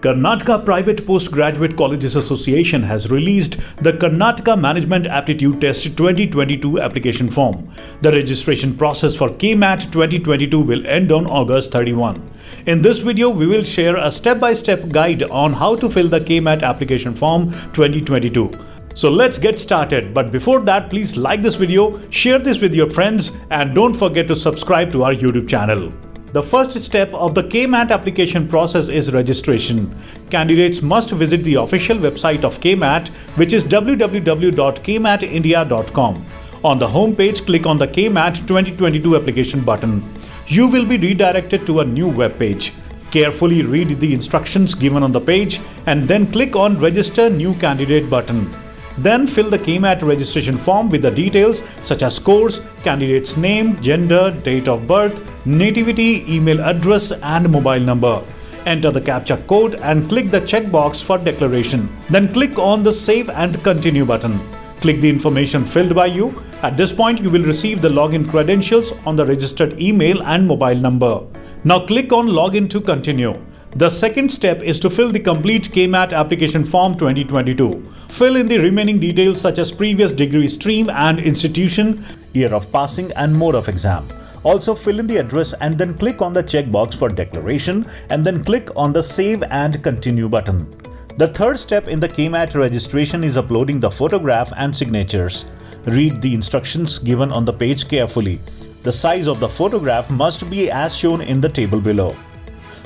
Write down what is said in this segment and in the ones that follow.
Karnataka Private Postgraduate Colleges Association has released the Karnataka Management Aptitude Test 2022 application form. The registration process for KMAT 2022 will end on August 31. In this video, we will share a step-by-step guide on how to fill the KMAT application form 2022. So let's get started. But before that, please like this video, share this with your friends, and don't forget to subscribe to our YouTube channel. The first step of the KMAT application process is registration. Candidates must visit the official website of KMAT, which is www.kmatindia.com. On the home page, click on the KMAT 2022 application button. You will be redirected to a new web page. Carefully read the instructions given on the page and then click on Register New Candidate button. Then fill the KMAT registration form with the details such as course, candidate's name, gender, date of birth, nativity, email address and mobile number. Enter the CAPTCHA code and click the checkbox for declaration. Then click on the Save and Continue button. Click the information filled by you. At this point, you will receive the login credentials on the registered email and mobile number. Now click on Login to continue. The second step is to fill the complete KMAT application form 2022. Fill in the remaining details such as previous degree stream and institution, year of passing and mode of exam. Also fill in the address and then click on the checkbox for declaration and then click on the Save and Continue button. The third step in the KMAT registration is uploading the photograph and signatures. Read the instructions given on the page carefully. The size of the photograph must be as shown in the table below.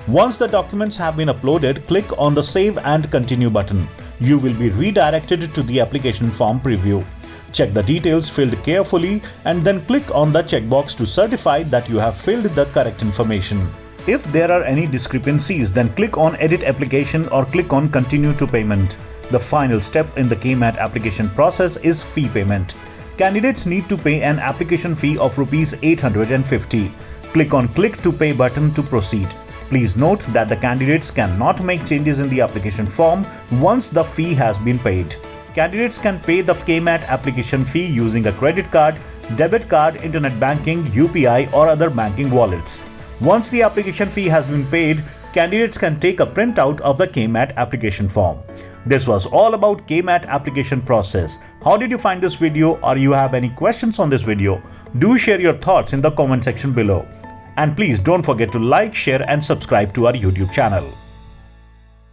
Once the documents have been uploaded, click on the Save and Continue button. You will be redirected to the application form preview. Check the details filled carefully and then click on the checkbox to certify that you have filled the correct information. If there are any discrepancies, then click on Edit Application or click on Continue to Payment. The final step in the KMAT application process is fee payment. Candidates need to pay an application fee of Rs 850. Click on Click to Pay button to proceed. Please note that the candidates cannot make changes in the application form once the fee has been paid. Candidates can pay the KMAT application fee using a credit card, debit card, internet banking, UPI or other banking wallets. Once the application fee has been paid, candidates can take a printout of the KMAT application form. This was all about KMAT application process. How did you find this video, or you have any questions on this video? Do share your thoughts in the comment section below. And please don't forget to like, share and subscribe to our YouTube channel.